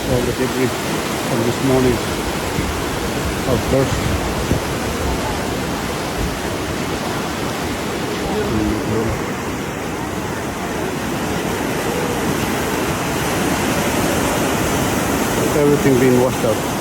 all the debris from this morning outburst. Everything being washed out.